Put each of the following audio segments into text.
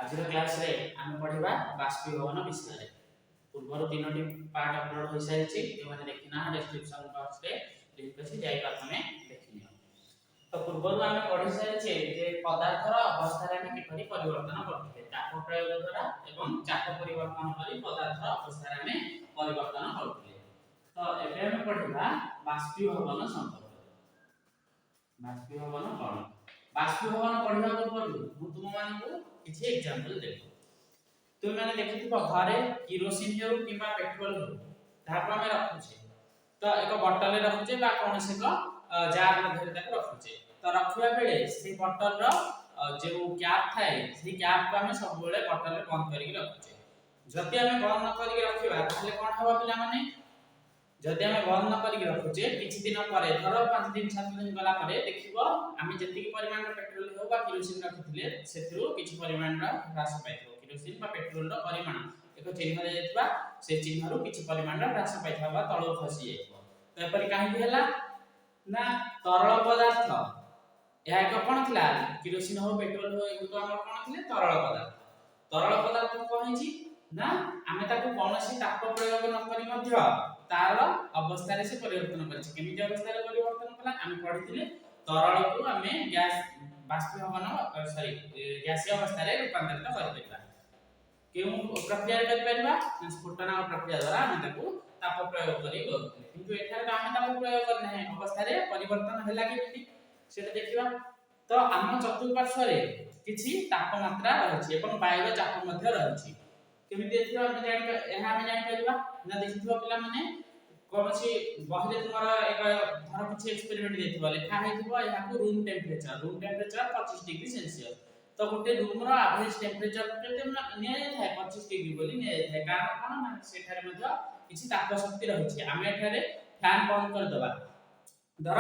आज क्लास रे आम पढ़ा बाष्पीभवन विषय पूर्व तीनो पार्ट अपलोड हो सारी जो मैंने देखना डिस्क्रिप्शन बॉक्स रे लिंक अच्छी जाई प्रथमे देखिनियो। तो पूर्व आम पढ़ी सारी जे पदार्थर अवस्था रे किपरि परिवर्तन करते चाप प्रयोग द्वारा एवं चाप परिवर्तन करी पदार्थर अवस्था रे परिवर्तन करते। तो एबे हम पढ़िबा बाष्पीभवन संपर्क। बाष्पीभवन कोन बाष्पीभवन पढ़िबा पूर्व मु तुम मानकु किछि एग्जांपल देबो। तुम मैंने देखिथिबो घरे किरोसिन हेउ किबा पेट्रोल हेउ ताको हम रखुछे तो एक बोतल रे रखुछे बा कोनसे को जार मध्ये ताको रखुछे। तो रखिया बेले से बोतल रो जे कैप थाए से कैप को हम सब बेले बोतल रे बंद करिक रखुछे। जति हम बंद न करिक रखिबा ताले कोन हबा पिला माने जदि हम बंद न करिक रखुछे किछि दिन परे धरो 5 दिन 7 दिन गला परे देखिबो आमी जति की परिमाण रो पेट्रोल हेउ बा किरोसिन रखिथिले सेथु किछि परिमाण रो ह्रास पाइथो। किरोसिन बा पेट्रोल रो परिमाण एक चिन्ह रे जेतबा से चिन्ह रो किछि परिमाण रो ह्रास पाइथबा बा तळो खसी जाइथबो। तो एपरि काहे हैला ना तरल पदार्थ या एक कोन थिला किरोसिन हो पेट्रोल हो एगु तो हमर कोन थिले तरल पदार्थ कोन हिची ना आमे ताको कोनोसी ताप प्रयोग न करी मध्य तार अवस्था रे से परिवर्तन करछि। केमिति अवस्था रे परिवर्तन कला आमे पढिथिले तरल को आमे गैस बाष्पीभवन सॉरी गैसीय अवस्था रे रूपांतरित करि परिबा। केउ प्रक्रिया करि परिबा स्फुटना प्रक्रिया द्वारा आमे ताको ताप प्रयोग करि करथिले। किंतु एठार आमे ताप प्रयोग करना है अवस्था रे परिवर्तन हैला केमिति सेटा देखिबा। तो आम चतुर्पार्श्व रे किछि तापमात्रा रहछि एवं वायु चाप मध्ये रहछि। केमिति देखिबा हम जानि एहा हम जानि परिबा ना देखिथिबा पिला माने कोनसी बहिले तुमरा एक धर किछि एक्सपेरिमेंट देथिबा लेखा हेथिबा एहा को रूम टेम्परेचर 25 डिग्री सेल्सियस। तो गोटे रूम रो एवरेज टेम्परेचर केते ने थाए 25 डिग्री बोली ने थाए कारण कोन माने सेठारे मध्ये किछि ताप शक्ति रहछि। आमे एठारे फैन बंद कर दबा धर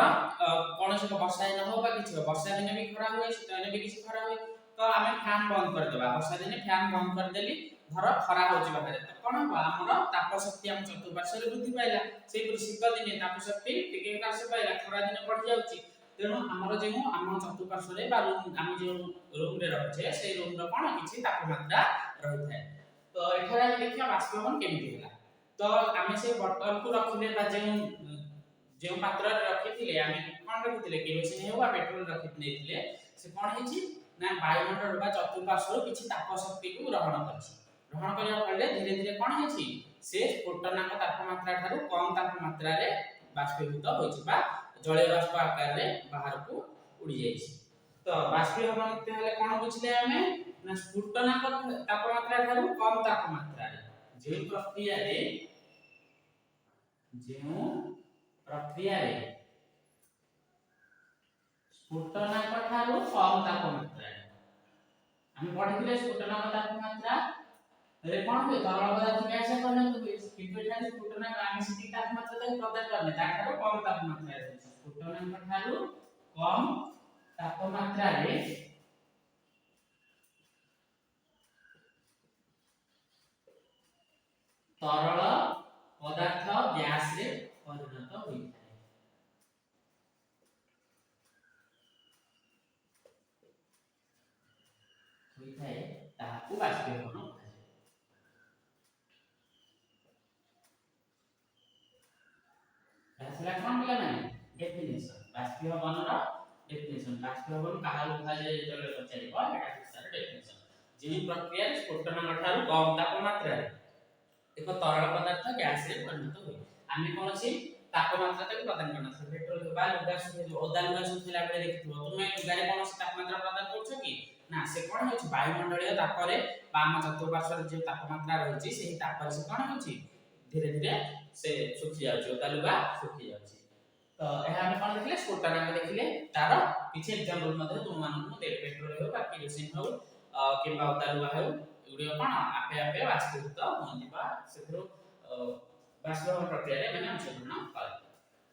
कोनसी को वर्षा न हो बा किछि वर्षा दिने भी खरा होय शीत दिने भी किछि खरा होय तो आमे फैन बंद कर दबा। वर्षा दिने फैन बंद कर देली धर खरा होछि बाहरे तो कोन बा हमर ताप शक्ति हम चतुर्पार्श्व रे वृद्धि पाइला से शीत दिने ताप शक्ति टिके ह्रास पाइला खरा दिने बढ़ि जाउछि। तेणु हमर जे हम चतुर्पार्श्व रे बा हम जे रूम रे रहछे से रूम रो कोन किछि तापमात्रा रहि थाए। तो एठारे हम देखिया बाष्पीभवन केमिति होला। तो आमे से बोतल को रखिले बा जे पात्र रे रखिथिले आमे कोन रखिथिले किरोसिन हेउ बा पेट्रोल रखिथिले से कोन हिची ना वायुमंडल बा चतुर्पार्श्व किछि ताप शक्ति को ग्रहण करछि। ग्रहण करिया फले धीरे धीरे कोन हिची से स्फुटनाक तापमात्रा ठारू कम तापमात्रा रे बाष्पीभूत होइछि बा जलीय बाष्प आकार रे बाहर को उड़ी जाइछि। तो बाष्पीभवन हेले कोन बुझिले आमे ना स्फुटनाक तापमात्रा ठारू कम तापमात्रा रे जे प्रक्रिया रे स्फुटनाक ठारू कम तापमात्रा रे हम पढिथिले स्फुटनाक तापमात्रा रे कोन होय तरल पदार्थ गैस करने तो किंतु एटा स्फुटनाक आंशिक तापमात्रा तक प्रदान करने ता ठारू कम तापमात्रा रे स्फुटनाक ठारू कम तापमात्रा रे तरल पदार्थ गैस रे परिणत होई थाए ताकू बाष्पीभवन कहला कोन पिला माने डेफिनेशन बाष्पीभवन रो डेफिनेशन बाष्पीभवन काहा उठा जे जले पचारिबो एटा हिसाब डेफिनेशन जे प्रक्रिया स्फुटनाक ठारू कम तापमात्रा रे एक तरल पदार्थ गैस रे परिणत होई आमे कोनसी तापमात्रा तक प्रदान करना से पेट्रोल बा लुगा सुखे ओदा लुगा सुखेला बेले देखिथबो तुमे लुगा रे कोनसी तापमात्रा प्रदान करछो कि ना से कोन होछि वायुमंडलीय ताप रे बा हम चतुर्पार्श्व जे तापमात्रा रहिछि सेही ताप रे से कोन होछि धीरे धीरे से सुखि जाउछि ओदा लुगा सुखि जाउछि। तो एहा हम कोन देखले स्फुटनाक देखले तार किछि एग्जांपल मध्ये तुम मानकु दे पेट्रोल हो बा किरोसिन हो किबा ओदा लुगा हो एगुडी कोन आपे आपे बाष्पीभूत होनि बा सेथरो बाष्पीभवन प्रक्रिया रे माने अंशग्रहण करे।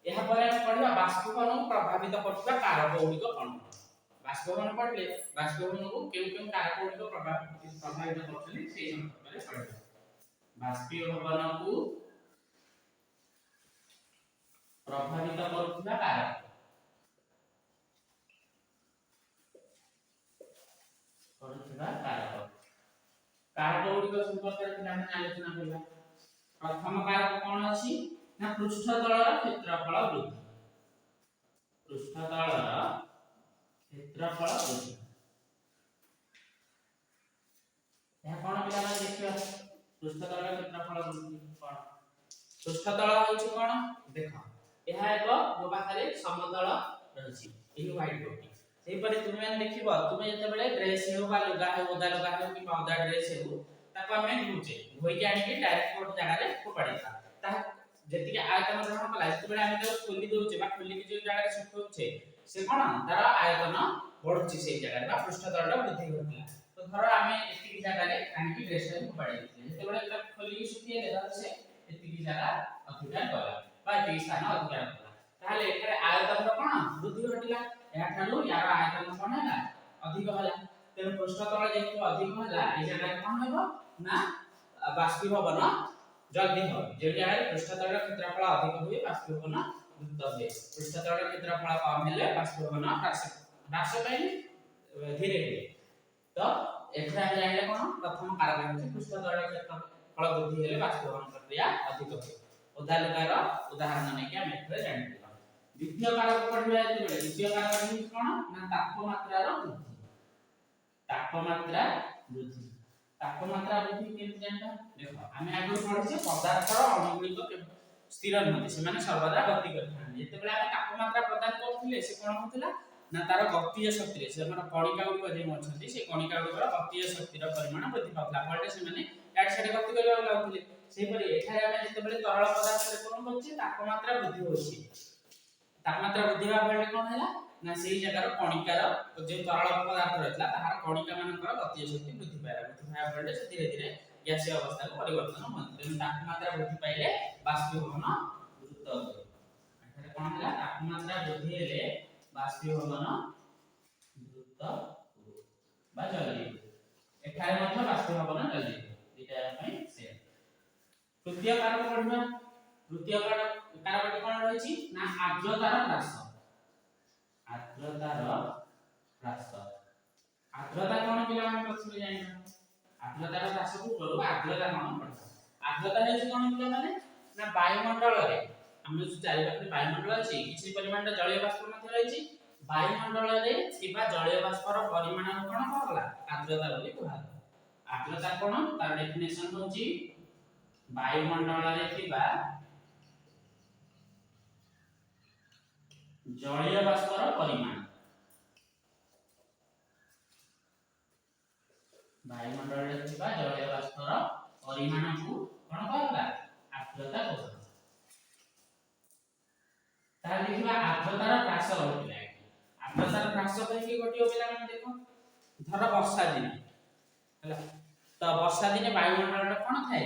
एहा परे हम पढिबा बाष्पीभवन प्रभावित करथिबा कारक गुडी को कोन बाष्पीभवन पढले बाष्पीभवन को केउ कारक गुडी को प्रभावित करथि सेही संपर्क रे पढिबा। बाष्पीभवन को प्रभावित करथिबा कारक ଗୁଡ଼ିକ ସମ୍ପର୍କରେ ପିଲାମାନେ ଆଲୋଚନା କରିବା। प्रथम कारक कौन अछि ना पृष्ठ तलर क्षेत्रफल वृद्धि। पृष्ठ तलर क्षेत्रफल वृद्धि यह कौन पिलाମାନେ ଦେଖିବା पृष्ठ तलर क्षेत्रफल वृद्धि कौन पृष्ठ तल होछि कौन देख यह एक मो पाखरे समतल रहछि एही व्हाइट बोर्ड सेही परे तुमे माने देखिबो तुमे जते बेले ड्रेस हेउ बा लुगा हेउ ओदा लुगा हेउ कि ओदा ड्रेस हेउ ताको हमें धुचे धोई के आनी के डायरेक्ट कोट जगह रे फोपाडीता ता जति के आयतन ग्रहण कला जते बेले हमें ताको खोली दोचे बा खोली के जो जगह रे सुखौचे से कोन तार आयतन बढ़ुची से जगह रे बा पृष्ठ तलर वृद्धि होतला तो धर हमें एति जगह रे आनी के ड्रेस रे फोपाडी देते जते बेले ता खोली के सुखिए देला से एति जगह अधिकार कला बा एति स्थान अधिकार कला ताले एठारे आयतन कोन वृद्धि घटिला या ठानु यार आयतन कोन हैला अधिक होला तेनु पृष्ठ तल जेतु अधिक होला ए जगह कोन हेबो ना बाष्पीभवन जल्दी हो जे जगह पृष्ठ तल क्षेत्रफल अधिक हुए बाष्पीभवन द्रुत हुए पृष्ठ तल क्षेत्रफल कम हेले बाष्पीभवन ह्रास पाई धीरे धीरे तो एठा हम जानिले कोन प्रथम कारक होछि पृष्ठ तल क्षेत्रफल वृद्धि हेले बाष्पीभवन प्रक्रिया अधिक हुए ओदा लुगार उदाहरण नै के हम एठरे जानिले द्वितीय कारक पढिबा एते बेले द्वितीय कारक होछि कोन ना तापमात्रार वृद्धि तापमात्रा वृद्धि तापमात्रा वृद्धि केमि जानता देखो हमें आगु पढिसे पदार्थर अणुଗୁଡ଼ିକ स्थिर नथि से माने सर्वदा गति करथान जेते बेले हम तापमात्रा प्रदान करथिले से कोन होतला ना तार गतिज शक्ति रे से हमर कणिका गुडी जे अछंती से कणिका गुडीर गतिज शक्तिर परिमाण वृद्धि पाउला फलटे से माने एड साइड गति करबा लागुथिले सेही परि एठारे हम जेते बेले तरल पदार्थ रे कोन होछि तापमात्रा वृद्धि होछि तापमात्रा वृद्धि बा फलटे कोन हैला ना सेही जगार कणिकार जे तरल पदार्थ रहला ताहार कणिका मानकर गतिज शक्ति वृद्धि पाइला वृद्धि पाया फलटे से धीरे धीरे ग्यासीय अवस्था को परिवर्तन होत तेनु तापमात्रा वृद्धि पाइले बाष्पीभवन द्रुत होय एठारे कोन हैला तापमात्रा वृद्धि हेले बाष्पीभवन द्रुत बा जल्दी एठारे मध्ये बाष्पीभवन जल्दी एटा पई से तृतीय कारक पढिबा तृतीय कारक कोन रहिछि ना आर्द्रतार ह्रास आर्द्रतार ह्रास आर्द्रता कोन पिला हम प्रश्न जानिबा आर्द्रतार ह्रास को करू आर्द्रता कोन पढा आर्द्रता हेछि कोन पिला माने ना वायुमंडल रे हम जो चारि पाखरे वायुमंडल अछि किछि परिमाण जलीय बाष्प मध्ये रहिछि वायुमंडल रे थिबा जलीय बाष्पर परिमाण कोन कहला आर्द्रता बोली कहला आर्द्रता कोन तार डेफिनेशन होछि वायुमंडल रे थिबा जलीय बाष्पर परिमाण वायुमंडल रे थिबा जलीय बाष्पर परिमाण को कोन कहला आर्द्रता कहला ता लिखिबा आर्द्रतार ह्रास होइला आर्द्रतार ह्रास कहि गोटियो पिला हम देखो धर वर्षा दिन हैला तो वर्षा दिन वायुमंडल रे कोन थाए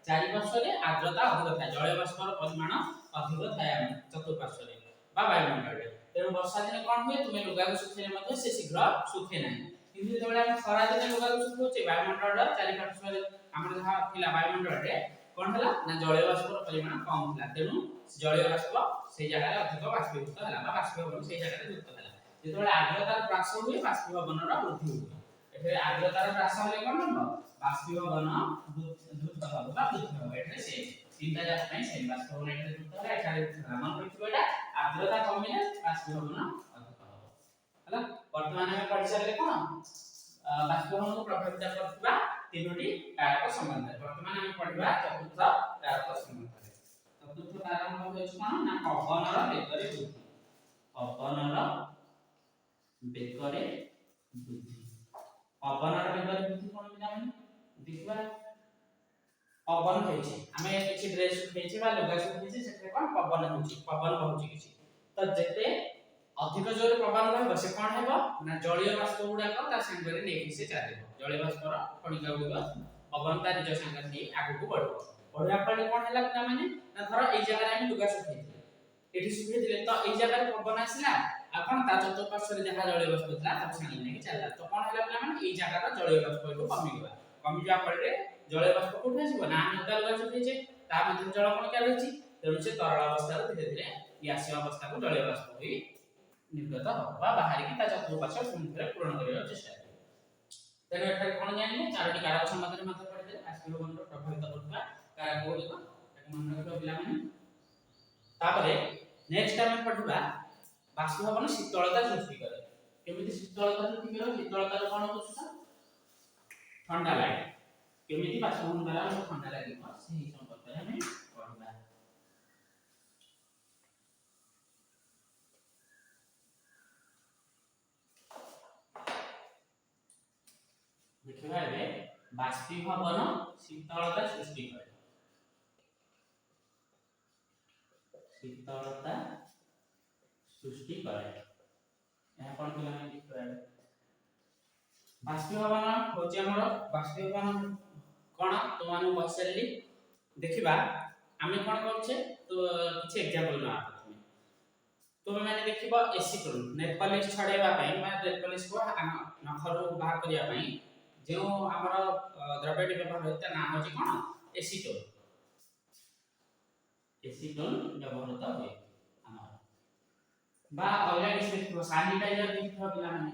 चारि पार्श्व रे आर्द्रता अधिक थाए जलीय बाष्पर परिमाण अधिक थाए चतुर्पार्श्व रे बा वायुमंडल रे तेनु वर्षा दिन कोन हुए तुमे लुगा को सुखेले मध्ये से शीघ्र सुखे नाही किंतु जेबेला हम खरा दिन लुगा को सुखोचे वायुमंडल रे चारि पार्श्व रे हमर जहा थिला वायुमंडल रे कोन हला ना जलीय बाष्पर परिमाण कम थिला तेनु जलीय बाष्प से जगह रे अधिक बाष्पीभूत हला बा बाष्पीभवन से जगह रे युक्त हला जेतबेला आर्द्रतार ह्रास हुए बाष्पीभवन रा वृद्धि हुए एठे आर्द्रतार ह्रास होले कोन हबो बाष्पीभवन द्रुत हबो बा वृद्धि हबो एठे से तीनटा जाक पई से बाष्पीभवन एठे द्रुत हला एठे मन रखिबो एटा आर्द्रता कमिले बाष्पीभवन अधिक हबो हला वर्तमान में पढि सारले कोन बाष्पीभवन को प्रभावित करथबा तीनोटी कारक संबंध वर्तमान हम पढिबा चतुर्थ कारक संबंध चतुर्थ कारक होय कोन ना पवनर बेगरे वृद्धि पवनर बेगरे वृद्धि पवनर बेगरे वृद्धि कोन बिना माने देखबा पवन होइछि हमें किछि ड्रेस सुखैछि बा लुगा सुखैछि सेते कोन पवन होछि पवन होछि किछि त जेते अधिक जोर पवन रहबो से कोन हेबो ना जलीय बाष्प गुडा को ता संगरे नेकि से चालिबो जलीय बाष्पर कणिका गुडा पवन ता निज संगरे नै आगु को बढ़ो बढ़िया पड़े कोन हला पिला माने ना धर एई जगह रे हम लुगा सुखैछि एठी सुखैथिले त एई जगह रे पवन आसिला आपण ता चतुर्पार्श्व रे जहा जलीय बाष्प थला ता संगरे नै चालला तो कोन हला पिला माने एई जगह रा जलीय बाष्प को कमी जा पड़े जलीय बाष्प कोठे आसीबो ना हम ओदा लुगा सुखैछि ता मध्ये जल कणिका रहिछि तेनु से तरल अवस्था रे धीरे धीरे ग्यासीय अवस्था को जलीय बाष्प होई निर्गत हो बा बाहर की ता चतुर्पार्श्व पूर्ण करे चेष्टा तेनु एठारे कोन जानिले चारोटी कारक संबंध रे मत पढि दे ବାଷ୍ପୀଭବନ ପ୍ରଭାବିତ କରୁଥିବା कारक गुड़िक ताको मन रखिबा पिला माने तापरे नेक्स्ट टाइम पढिबा बाष्पीभवन शीतलता सृष्टि करे केमिति शीतलता सृष्टि करे शीतलता रे कोन होछ ठंडा लागे केमिति बाष्पीभवन द्वारा ठंडा लागे सेही संपर्क रे हमें पढिबा देखिबा एबे बाष्पीभवन शीतलता सृष्टि करे शीतलता सृष्टि करे यह कोन पिला में देखिबा बाष्पीभवन होची हमर बाष्पीभवन कोन तो माने बसली देखिबा आमे कोन करछे तो किछ एग्जांपल ना प्रथमे तो माने देखिबा एसीटोन नेल पॉलिश छडेबा पई माने नेल पॉलिश को नखरो बाहर करिया पई जो हमर द्रव्यटी व्यवहार होता ना होची कोन एसीटोन व्यवहार होता है हमर बा अलगा किछ देखिबो सैनिटाइजर देखिबो पिला माने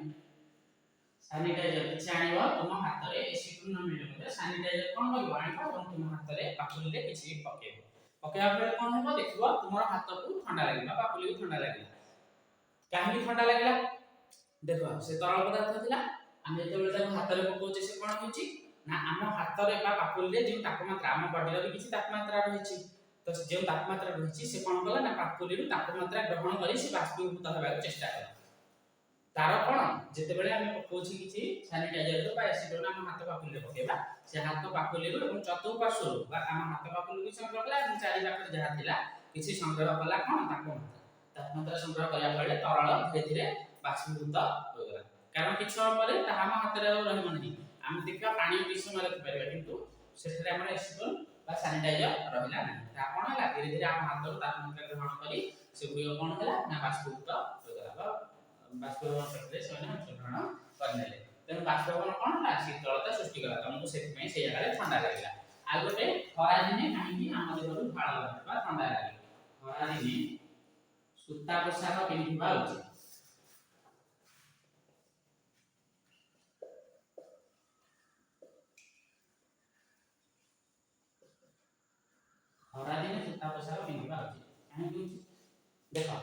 सैनिटाइजर किछ आनिबो तुम हाथ रे एसीटोन न मिले सैनिटाइजर कोन करबो आनिबो और तुम हाथ रे पाकुली रे किछ पकेबो पकेबा पर कोन होबो देखिबो तुमर हाथ को ठंडा लागिला पाकुली को ठंडा लागिला काहे ठंडा लागिला देखो से तरल पदार्थ थिला हम जेते हाथ रे पकोचे से कोन होची ना हम हाथ रे बा पाकुली रे जे तापमात्रा हम बॉडी रे किछ तापमात्रा रहिछि तो जे तापमात्रा रहिछि से कोन कला ना पाकुली रे तापमात्रा ग्रहण करी से बाष्पीभूत होबा चेष्टा करे तार कोन जेते बेले हम पकोछि किछि सैनिटाइजर रो बा एसिडोन हम हाथ पाकुली रे पकेबा से हाथ पाकुली रो एवं चतुर्पार्श्व बा हम हाथ पाकुली के संग्रह कला चारि पाखर जहा थिला किछि संग्रह कला कोन तापमात्रा संग्रह करिया पड़े तरल धीरे धीरे बाष्पीभूत हो गला कारण किछ परे ता हम हाथ रे रहम नहीं हम देखा पानी विषय में रख परबा किंतु सेठरे हमर एसिडोन बा सैनिटाइजर रहिला नहीं ता कोन हला धीरे धीरे हम हाथ रो तापमात्रा ग्रहण करी से गुयो कोन हला ना बाष्पीभूत हो गला बा बाष्पीभवन प्रक्रिया से हम ग्रहण करनेले तेन बाष्पीभवन कोन हला शीतलता सृष्टि कला हमको सेठ में से जगह ठंडा लागला आ गोटे खरा दिने काहेकि हम देहरु झाळ बा ठंडा लागे खरा दिने सूता पोशाक पिन्हिबा उचित खरा दिन सूता पोशाक पिन्हिबा उचित काहे देखो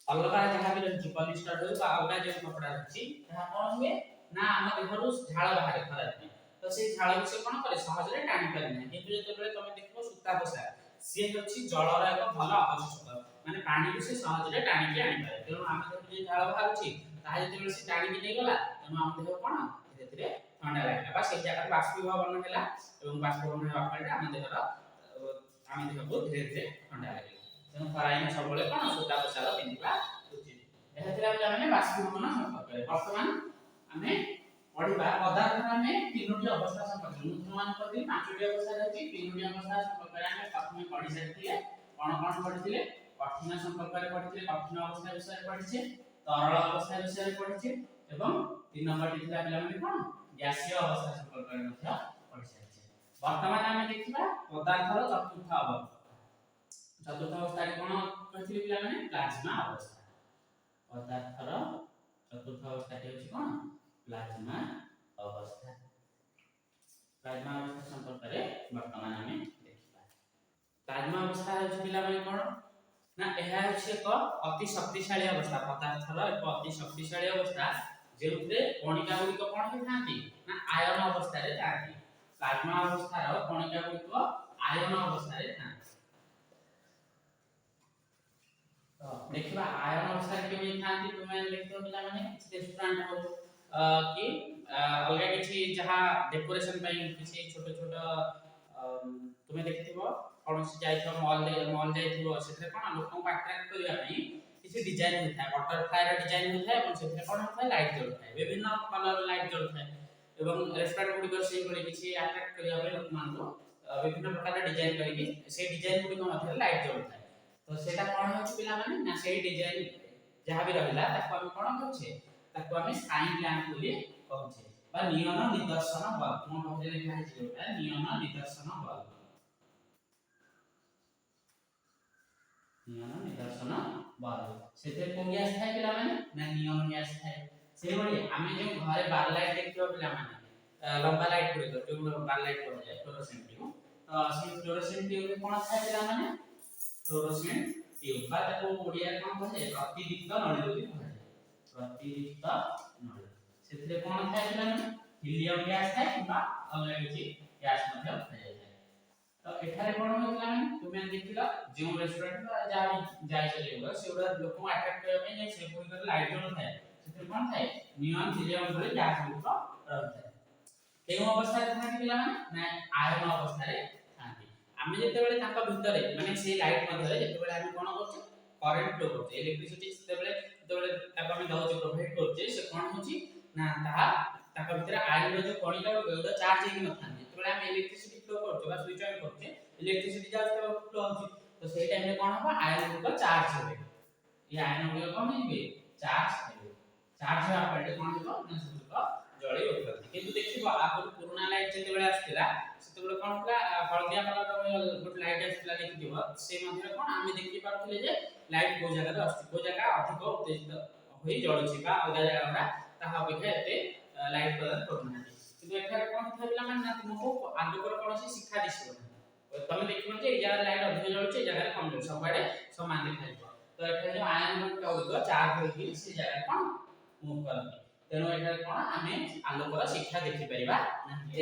अलगा जहां भी रही पॉलिस्टर हो बा अलगा जे कपड़ा रही जहां कोन हुए ना हम देहरु झाळ बाहर खरा दिन तो से झाळ से कोन करे सहज रे टाणी पारि नै किंतु जते बेले तमे देखबो सूता पोशाक से होछि जलर एक भल अवशोषक माने पानी से सहज रे टाणी के आनि पारे तेनु हम जे झाळ बाहर छी ता जते बेले से टाणी के नै गला तेनु हम देह कोन धीरे धीरे ठंडा लागला बा से जगह बाष्पीभवन होला एवं बाष्पीभवन हेबा फळे हम देहर हम देहको धीरे धीरे ठंडा लागला तेनु खराइन सबले कोन सूता पोशाक पिन्हिबा उचित एहतरा हम बाष्पीभवन संपर्क वर्तमान हमें पढिबा पदार्थ में तीनोटी अवस्था संपर्क अनुमान करबी पांचटी अवस्था रहछि तीनोटी अवस्था संपर्क रे हम प्रथमे पढि सकथिले कोन पढिथिले कठिन संपर्क रे पढिथिले कठिन अवस्था विषय रे पढिछे तरल अवस्था विषय रे पढिछे एवं तीन नंबर थिला पिला माने कोन गैसीय अवस्था संपर्क रे मध्य पढि सकथिले वर्तमान हम देखिबा पदार्थ रो चतुर्थ अवस्था रे कोन कहथिले पिला माने प्लाज्मा अवस्था पदार्थ रो चतुर्थ अवस्था के होछि कोन प्लाज्मा अवस्था संपर्क रे वर्तमान हमें देखिबा प्लाज्मा अवस्था है पिला माने कोन ना एहा है एक अति शक्तिशाली अवस्था पदार्थ रो एक अति शक्तिशाली अवस्था जेउते कणिका गुडी को कोन हे थांती ना आयन अवस्था रे थांती प्लाज्मा अवस्था रो कणिका गुडी को आयन अवस्था रे थांती तो देखिबा आयन अवस्था रे केमि थांती तुमे लिखतो पिला माने स्टूडेंट हो कि अलगा किछि जहा डेकोरेशन पई किछि छोट छोट तुमे देखिथिबो कोनसी जाइथो मॉल जाइथिबो सेथे कोन लोक को अट्रैक्ट करिया पई किछि डिजाइन होता है बटरफ्लाई रा डिजाइन होता है और सेथे कोन होता है लाइट जलता है विभिन्न कलर लाइट जलता है एवं रेस्टोरेंट गुडी को सेही बळे किछि अट्रैक्ट करिया पई लोक मान को विभिन्न प्रकार रा डिजाइन करिकि से डिजाइन गुडी को मध्ये लाइट जलता है तो सेटा कोन होछि पिला माने ना सेही डिजाइन जहा भी रहला ताको हम कोन कहछे ताको हम साइन लैंप बोली कहछे बा नियन निदर्शन बल्ब तुम पहिले लिखा है जेटा नियन निदर्शन बल्ब सेते को गैस थाए पिला माने ना नियन गैस थाए से बडी आमे जे घरे बार लाइट देखियो पिला माने लंबा लाइट गुड़िक जो लंबा लाइट कहुए फ्लोरोसेंट ट्यूब तो से फ्लोरोसेंट ट्यूब रे कोन थाए पिला माने फ्लोरोसेंट ट्यूब बा ताको ओडिया कोन कहे प्रतिदीप्त नळी बोली कहे प्रतिदीप्त नळी सेथिरे कोन थाए पिला माने हीलियम गैस थाए किबा अलग किछि गैस मध्ये थाए तो एठारे कोन होतला माने तुमे देखिला जो रेस्टोरेंट बा जा जाय चलेबा सेउडा लोक को अट्रैक्ट करबा नै से कोइ कर लाइट जन थाए सेथिरे कोन थाए नियॉन हीलियम भली गैस गुड रहथाए केउ अवस्था रे थांती पिला माने ना आयन अवस्था रे थांती आमे जते बेले ताका भितरे माने से लाइट मध्ये जते बेले आमे कोन करछे करंट फ्लो करछे इलेक्ट्रिसिटी जते बेले ताका आमे दउछे प्रोवाइड करछे से कोन होची ना ताका भितरे आयन जो कणिका गोडा चार्ज हेकि न थांती जते बेले आमे इलेक्ट्रिसिटी फ्लो करछे बा स्विच ऑन करछे इलेक्ट्रिसिटी जास्त फ्लो होची तो सेई टाइम रे कोन होबा आयन को चार्ज होबे ये आयन को कोन हेबे चार्ज हेबे चार्ज होआ पड़े कोन हेबो ना सुतो जळी उठल किंतु देखिबो आगु पुराना लाइट जते बेले आस्तिला सेते बेले कोन होतला हळदिया कलर गोट लाइट आस्तिला देखिबो से मध्ये कोन आमे देखि पारथले जे लाइट को जगह रे अस्ति को जगह अधिक उत्तेजित होई जळुछि बा अलगा जगह हमरा ताहा अपेक्षा एते लाइट प्रदान करूना किंतु एठारे कोन थैला माने ना तुमको आलोकर कोनसी शिक्षा दिसबो तमे देखिबो जे या लाइट अधिक जळुछि जगह रे कम जळुछि सबआडे समान देखाइबो तो एठारे जो आयन को चार्ज होई से जगह कोन मूव करबी तेनो एठारे कोन आमे आलोकर शिक्षा देखि परिबा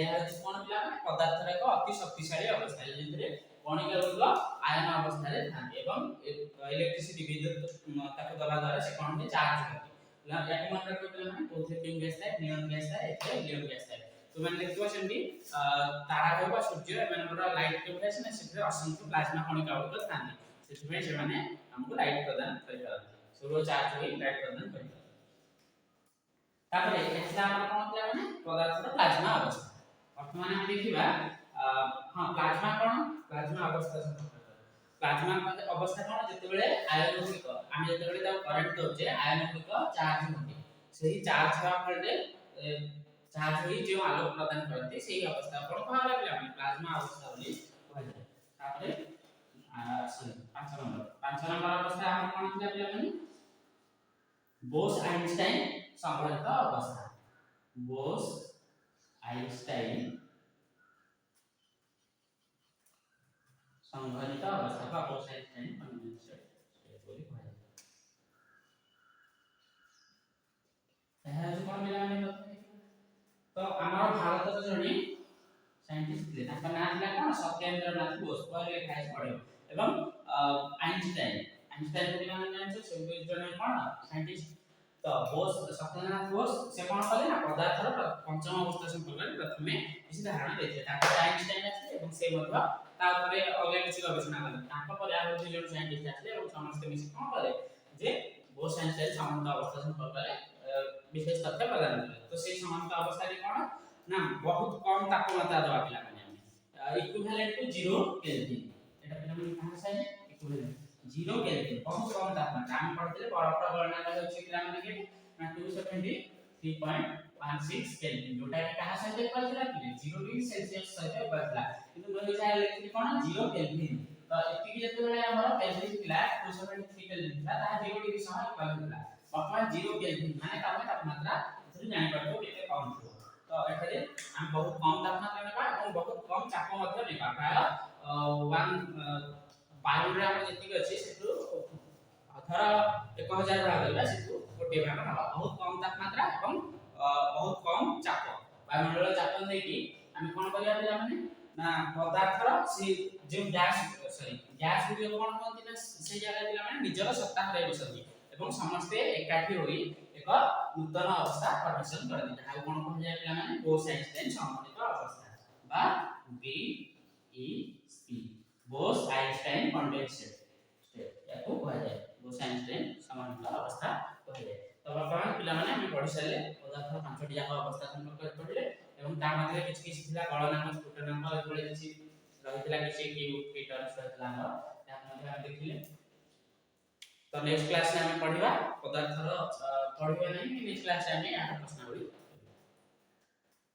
एहा कोन पिला माने पदार्थ रे को अति शक्तिशाली अवस्था जेतिरे कणिका गुलो आयन अवस्था रे थाते एवं इलेक्ट्रिसिटी विद्युत ताको दबा द्वारा से कोन में चार्ज होते ला याकि मात्रा को पिला माने पॉजिटिव गैस थाए नियॉन गैस थाए एते हीलियम गैस थाए तो माने देखिबो सेमि तारा होबा सूर्य एमानकर लाइट के फेस ने सेते असंख्य प्लाज्मा कणिका गुलो थाते सेति से माने हमको लाइट प्रदान करि पारନ୍ତି सौर चार्ज होई लाइट प्रदान करि तापर एथिला हमर कोन पिला माने पदार्थ रो प्लाज्मा अवस्था वर्तमान हम देखिबा हां प्लाज्मा अवस्था प्लाज्मा अवस्था कोन जते बेले आयन गुलिक हम जते बेले ता करंट दोचे आयन गुलिक चार्ज होते सेही चार्ज हवा फळे चार्ज होई जो आलोक प्रदान करते सेही अवस्था कोन कहला पिला माने प्लाज्मा अवस्था बोली कहल जाय तापर पांच नंबर अवस्था हम कोन पिला पिला माने बोस आइंस्टाइन संबंधित अवस्था बोस आइंस्टाइन संबंधित अवस्था का बोस आइंस्टाइन संबंधित स्टेट बोली कहल एहा जो कोन मिला ने तो हमार भारत रो जणी साइंटिस्ट थे ताका नाम थिला कोन सत्येंद्रनाथ बोस पहिले लिखा पड़े एवं आइंस्टाइन को नाम जानछो से जने कोन साइंटिस्ट तो बोस सत्येंद्रनाथ बोस से कोन कले ना पदार्थ रो पंचम अवस्था संपर्क प्रथमे किसी धारणा देथे ताका आइंस्टाइन आछे एवं से मध्य तापरे अलग किसी गवेषणा कले ताका पर आ होते जो साइंटिस्ट आछे एवं समस्त मिसी कोन करे जे बोस आइंस्टाइन समानता अवस्था संपर्क विशेष तथ्य प्रदान करे तो से समानता अवस्था रे कोन ना बहुत कम तापमात्रा दवा पिला माने इक्विवेलेंट टू 0 केल्विन एटा पिला माने कहां से इक्विवेलेंट 0 केल्विन बहुत कम तापमात्रा हम पढ़ते बर्फ गणना का होछि पिला माने के 273.16 केल्विन जोटा के कहां से देख पाइला कि 0 डिग्री सेल्सियस सहित बदला किंतु मोहि जाय लेखि कोन 0 केल्विन तो एति कि जते बेले हमर केल्विन पिला 273 केल्विन था ता 0 डिग्री सह इक्वल होला वर्तमान 0 केल्विन माने तापमान तापमात्रा थोड़ी जानि पड़तो केते कम हो तो एठारे हम बहुत कम तापमात्रा नेबा और बहुत कम चाप मध्ये नेबा प्राय 1 वायु रे हम जति अछि सेतु अथरा 1000 भाग लेबा सेतु गोटे भाग नबा बहुत कम तापमात्रा एवं बहुत कम चाप वायुमंडल चाप नै कि हम कोन करिया पिला माने ना पदार्थ रो से जे गैस गुडी कोन होंती ना से जगह पिला माने निजर सत्ता हरै बसती एवं समस्त एकाठी होई एक नूतन अवस्था प्रदर्शन कर दी आ कोन कोन जाय पिला माने बोस आइंस्टाइन संबंधित अवस्था बा BEC Bose Einstein condensed state याको कहै जाय बोस आइंस्टाइन संबंधित अवस्था कहै जाय तो वर्तमान पिला माने हम पढि साले पदार्थ पांचटी जाक अवस्था संपर्क पढिले एवं ता मध्ये किछ किछ थिला गणनांक स्फुटनांक एतले किछ रहितला किछ क्यूब मीटर रहतला हमर ता मध्ये हम देखिले तो नेक्स्ट क्लास में हम पढ़िबा पदार्थ रो पढ़िबा नहीं नेक्स्ट क्लास में हम प्रश्न